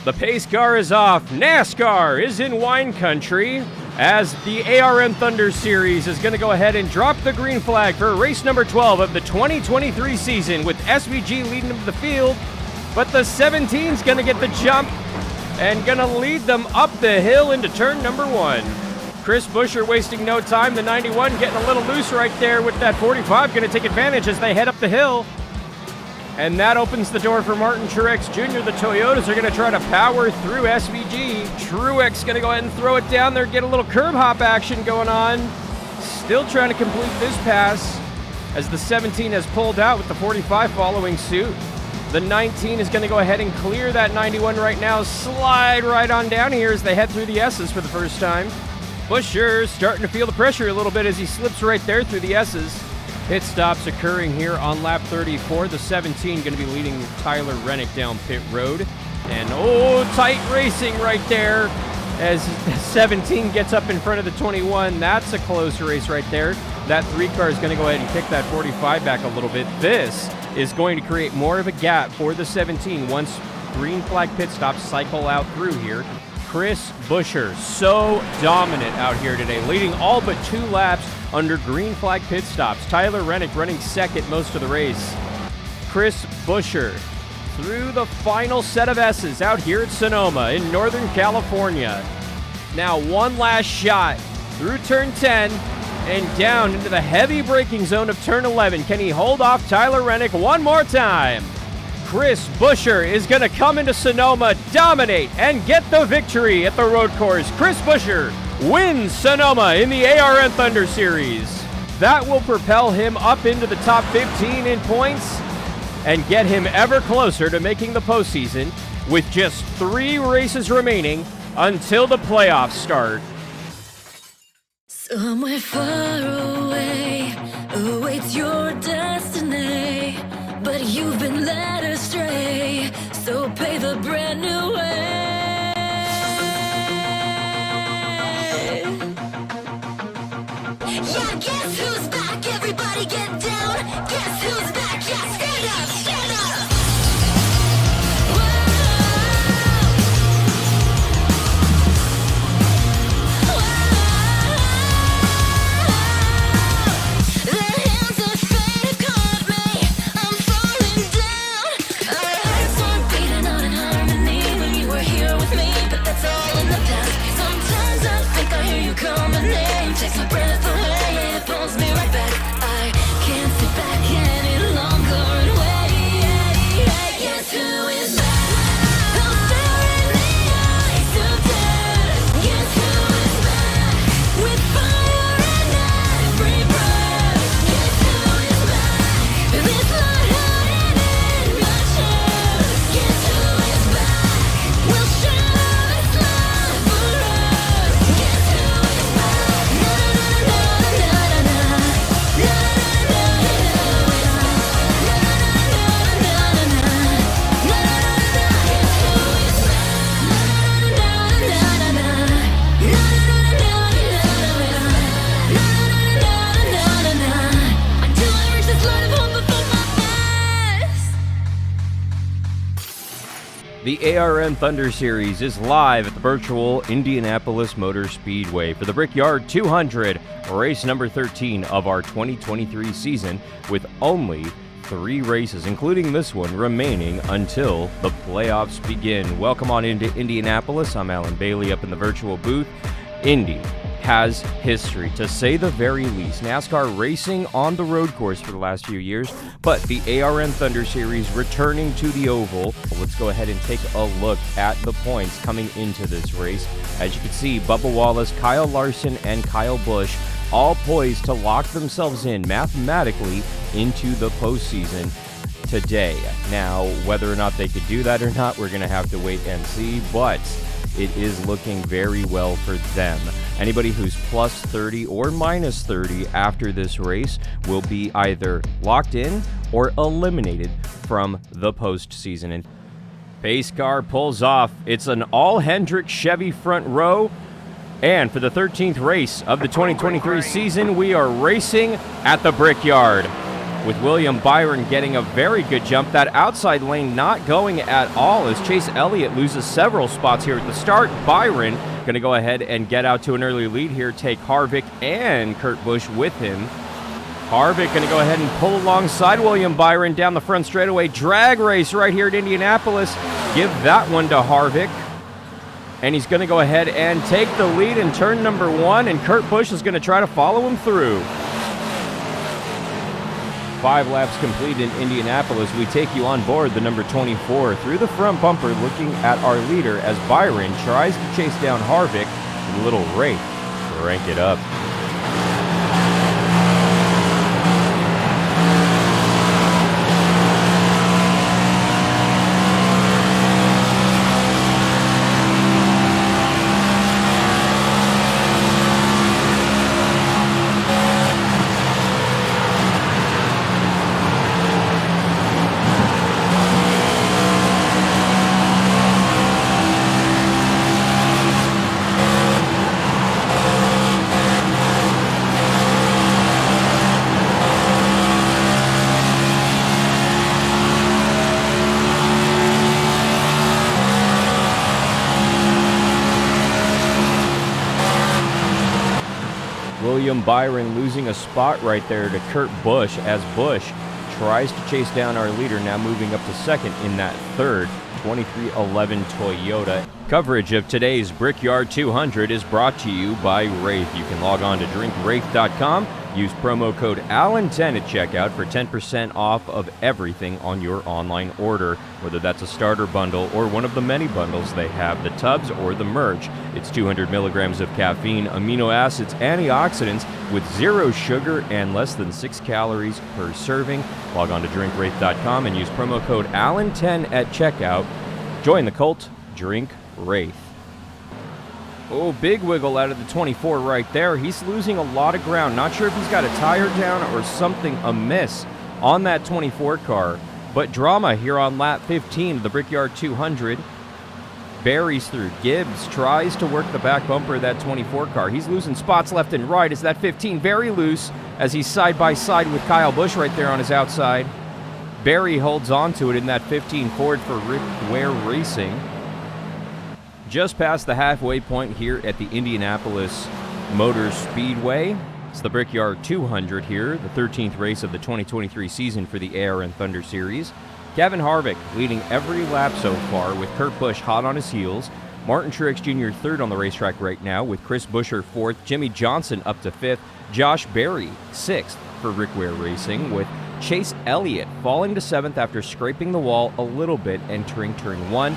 The pace car is off. Nascar is in wine country as the ARN Thunder Series is going to go ahead and drop the green flag for race number 12 of the 2023 season with SVG leading them to the field. But the 17's going to get the jump and going to lead them up the hill into turn number 1. Chris Buescher wasting no time. The 91 getting a little loose right there with that 45. Going to take advantage as they head up the hill. And that opens the door for Martin Truex Jr. The Toyotas are going to try to power through SVG. Truex going to go ahead and throw it down there, get a little curb hop action going on. Still trying to complete this pass as the 17 has pulled out with the 45 following suit. The 19 is going to go ahead and clear that 91 right now. Slide right on down here as they head through the S's for the first time. Buescher starting to feel the pressure a little bit as he slips right there through the S's. Pit stops occurring here on lap 34. The 17 going to be leading Tyler Rennick down pit road. And tight racing right there as 17 gets up in front of the 21. That's a close race right there. That 3 car is going to go ahead and kick that 45 back a little bit. This is going to create more of a gap for the 17 once green flag pit stops cycle out through here. Chris Buescher, so dominant out here today, leading all but 2 laps under green flag pit stops. Tyler Rennick running second most of the race. Chris Buescher through the final set of S's out here at Sonoma in Northern California. Now one last shot through turn 10 and down into the heavy braking zone of turn 11. Can he hold off Tyler Rennick one more time? Chris Buescher is going to come into Sonoma, dominate, and get the victory at the road course. Chris Buescher wins Sonoma in the ARN Thunder Series. That will propel him up into the top 15 in points and get him ever closer to making the postseason with just 3 races remaining until the playoffs start. Somewhere far away awaits your destiny, but you've been led astray, so pave a brand new way. Yeah, guess who's back? Everybody get down. Guess who's back? Yeah, stand up, stand up. Takes my breath away, it pulls me right back. I can't sit back any longer and wait. Guess who is back? I'll stare in the eyes of death. Guess who is back? With fire in every breath. Guess who is back? This light hiding in my chest. Guess who is back? We'll share this life forever. Guess who is back? The ARN Thunder Series is live at the virtual Indianapolis Motor Speedway for the Brickyard 200, race number 13 of our 2023 season, with only 3 races, including this one, remaining until the playoffs begin. Welcome on into Indianapolis. I'm Alan Bailey up in the virtual booth. Indy has history, to say the very least. NASCAR racing on the road course for the last few years, but the ARN Thunder Series returning to the oval. Let's go ahead and take a look at the points coming into this race. As you can see, Bubba Wallace, Kyle Larson, and Kyle Busch all poised to lock themselves in mathematically into the postseason today. Now, whether or not they could do that or not, we're going to have to wait and see, but it is looking very well for them. Anybody who's plus 30 or minus 30 after this race will be either locked in or eliminated from the postseason. And pace car pulls off. It's an all-Hendrick Chevy front row. And for the 13th race of the 2023 season, we are racing at the Brickyard. with William Byron getting a very good jump. That outside lane not going at all as Chase Elliott loses several spots here at the start. Byron going to go ahead and get out to an early lead here, take Harvick and Kurt Busch with him. Harvick going to go ahead and pull alongside William Byron down the front straightaway. Drag race right here at Indianapolis. Give that one to Harvick. And he's going to go ahead and take the lead in turn number 1, and Kurt Busch is going to try to follow him through. 5 laps complete in Indianapolis. We take you on board the number 24 through the front bumper, looking at our leader as Byron tries to chase down Harvick with a little rake to rank it up. William Byron losing a spot right there to Kurt Busch as Busch tries to chase down our leader, now moving up to second in that third 2311 Toyota. Coverage of today's Brickyard 200 is brought to you by Wraith. You can log on to drinkwraith.com, use promo code ALLEN10 at checkout for 10% off of everything on your online order, whether that's a starter bundle or one of the many bundles they have, the tubs or the merch. It's 200 milligrams of caffeine, amino acids, antioxidants with 0 sugar and less than 6 calories per serving. Log on to drinkwraith.com and use promo code ALLEN10 at checkout. Join the cult. Drink Wraith. Oh, big wiggle out of the 24 right there. He's losing a lot of ground. Not sure if he's got a tire down or something amiss on that 24 car. But drama here on lap 15 of the Brickyard 200. Buries through. Gibbs tries to work the back bumper of that 24 car. He's losing spots left and right as that 15 very loose as he's side by side with Kyle Busch right there on his outside. Barry holds on to it in that 15 Ford for Rick Ware Racing. Just past the halfway point here at the Indianapolis Motor Speedway. It's the Brickyard 200 here, the 13th race of the 2023 season for the ARN Thunder Series. Kevin Harvick leading every lap so far with Kurt Busch hot on his heels. Martin Truex Jr. third on the racetrack right now with Chris Buescher fourth. Jimmy Johnson up to fifth. Josh Berry sixth for Rick Ware Racing with Chase Elliott falling to seventh after scraping the wall a little bit entering turn 1.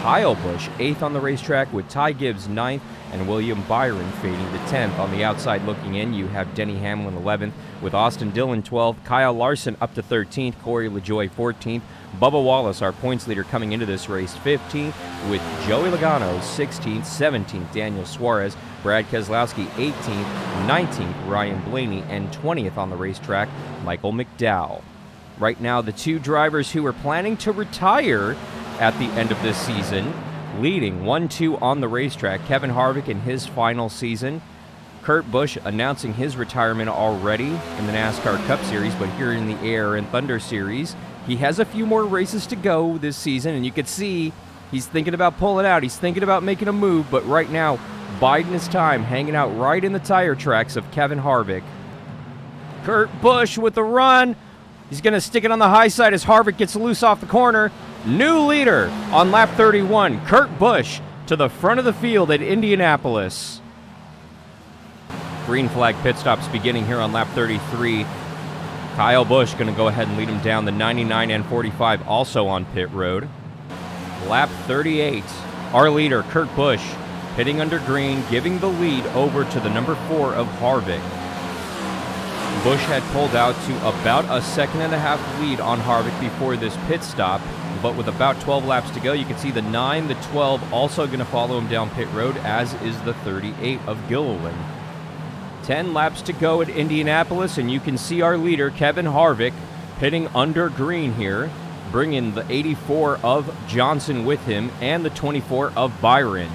Kyle Busch 8th on the racetrack with Ty Gibbs 9th and William Byron fading to 10th. On the outside looking in, you have Denny Hamlin 11th with Austin Dillon 12th, Kyle Larson up to 13th, Corey LaJoie 14th, Bubba Wallace, our points leader coming into this race, 15th with Joey Logano 16th, 17th Daniel Suarez, Brad Keselowski 18th, 19th Ryan Blaney, and 20th on the racetrack, Michael McDowell. Right now, the two drivers who are planning to retire at the end of this season, leading 1-2 on the racetrack, Kevin Harvick in his final season. Kurt Busch announcing his retirement already in the NASCAR Cup Series, but here in the ARN Thunder Series, he has a few more races to go this season, and you can see he's thinking about pulling out. He's thinking about making a move, but right now, biding his time, hanging out right in the tire tracks of Kevin Harvick. Kurt Busch with the run. He's going to stick it on the high side as Harvick gets loose off the corner. New leader on lap 31, Kurt Busch to the front of the field at Indianapolis. Green flag pit stops beginning here on lap 33. Kyle Busch going to go ahead and lead him down the 99 and 45 also on pit road. Lap 38, our leader Kurt Busch pitting under green, giving the lead over to the number 4 of Harvick. Busch had pulled out to about a second and a half lead on Harvick before this pit stop, but with about 12 laps to go, you can see the 9, the 12 also going to follow him down pit road, as is the 38 of Gilliland. 10 laps to go at Indianapolis, and you can see our leader, Kevin Harvick, pitting under green here, bringing the 84 of Johnson with him and the 24 of Byron.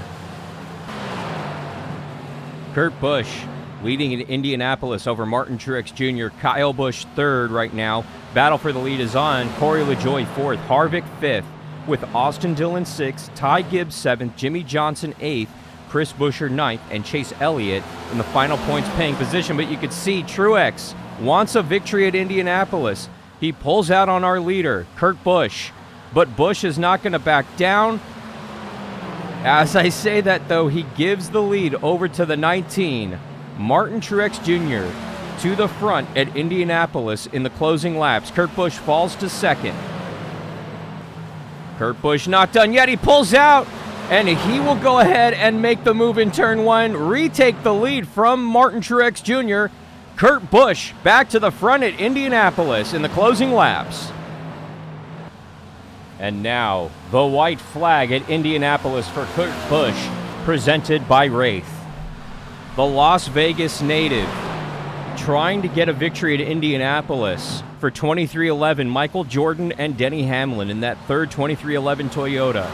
Kurt Busch Leading in Indianapolis over Martin Truex Jr., Kyle Busch third right now. Battle for the lead is on. Corey LaJoie fourth, Harvick fifth, with Austin Dillon sixth, Ty Gibbs seventh, Jimmy Johnson eighth, Chris Buescher ninth, and Chase Elliott in the final points paying position. But you could see Truex wants a victory at Indianapolis. He pulls out on our leader, Kurt Busch, but Busch is not going to back down. As I say that, though, he gives the lead over to the 19, Martin Truex Jr., to the front at Indianapolis in the closing laps. Kurt Busch falls to second. Kurt Busch not done yet. He pulls out, and he will go ahead and make the move in turn one, retake the lead from Martin Truex Jr. Kurt Busch back to the front at Indianapolis in the closing laps. And now, the white flag at Indianapolis for Kurt Busch, presented by Wraith. The Las Vegas native trying to get a victory at Indianapolis for 2311, Michael Jordan and Denny Hamlin in that third 2311 Toyota.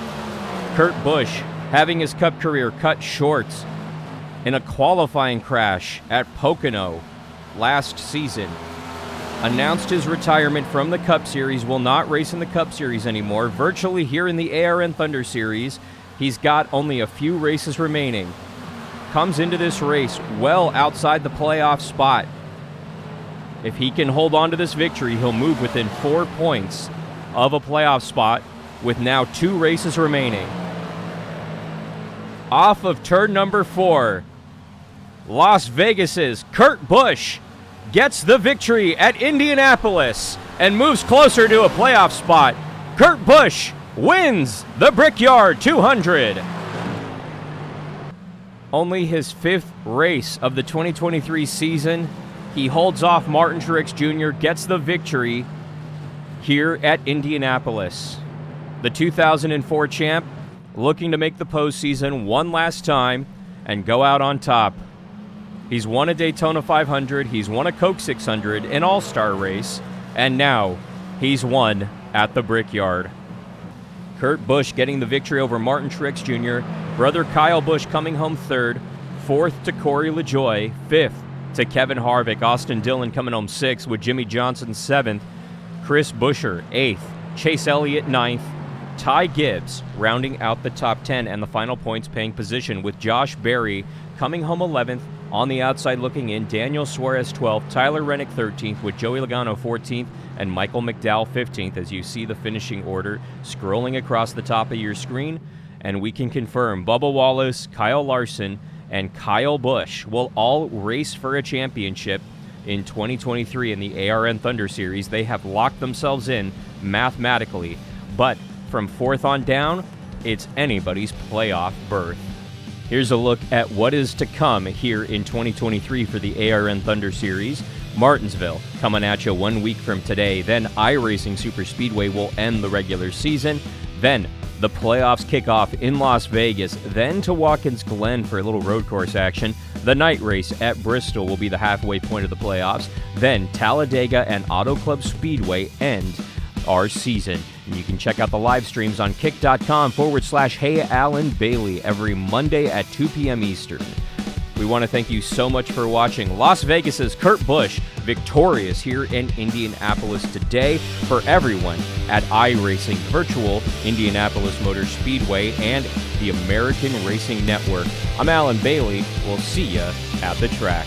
Kurt Busch having his Cup career cut short in a qualifying crash at Pocono last season. Announced his retirement from the Cup Series, will not race in the Cup Series anymore. Virtually here in the ARN Thunder Series, he's got only a few races remaining. Comes into this race well outside the playoff spot. If he can hold on to this victory, he'll move within 4 points of a playoff spot with now 2 races remaining. Off of turn number 4, Las Vegas's Kurt Busch gets the victory at Indianapolis and moves closer to a playoff spot. Kurt Busch wins the Brickyard 200. Only his 5th race of the 2023 season. He holds off Martin Truex Jr., gets the victory here at Indianapolis. The 2004 champ looking to make the postseason one last time and go out on top. He's won a Daytona 500, he's won a Coke 600, an all-star race, and now he's won at the Brickyard. Kurt Busch getting the victory over Martin Truex Jr., brother Kyle Busch coming home third, fourth to Corey LaJoie, fifth to Kevin Harvick, Austin Dillon coming home sixth with Jimmy Johnson seventh, Chris Buescher eighth, Chase Elliott ninth, Ty Gibbs rounding out the top 10 and the final points paying position with Josh Berry coming home 11th, on the outside looking in, Daniel Suarez 12th, Tyler Reddick 13th with Joey Logano 14th and Michael McDowell 15th as you see the finishing order scrolling across the top of your screen. And we can confirm Bubba Wallace, Kyle Larson, and Kyle Busch will all race for a championship in 2023 in the ARN Thunder Series. They have locked themselves in mathematically, but from 4th on down, it's anybody's playoff berth. Here's a look at what is to come here in 2023 for the ARN Thunder Series. Martinsville coming at you 1 week from today. Then iRacing Superspeedway will end the regular season. Then the playoffs kick off in Las Vegas. Then to Watkins Glen for a little road course action. The night race at Bristol will be the halfway point of the playoffs. Then Talladega and Auto Club Speedway end our season. And you can check out the live streams on kick.com/Hey Alan Bailey every Monday at 2 p.m. Eastern. We want to thank you so much for watching. Las Vegas's Kurt Busch victorious here in Indianapolis today. For everyone at iRacing Virtual, Indianapolis Motor Speedway, and the American Racing Network, I'm Alan Bailey. We'll see you at the track.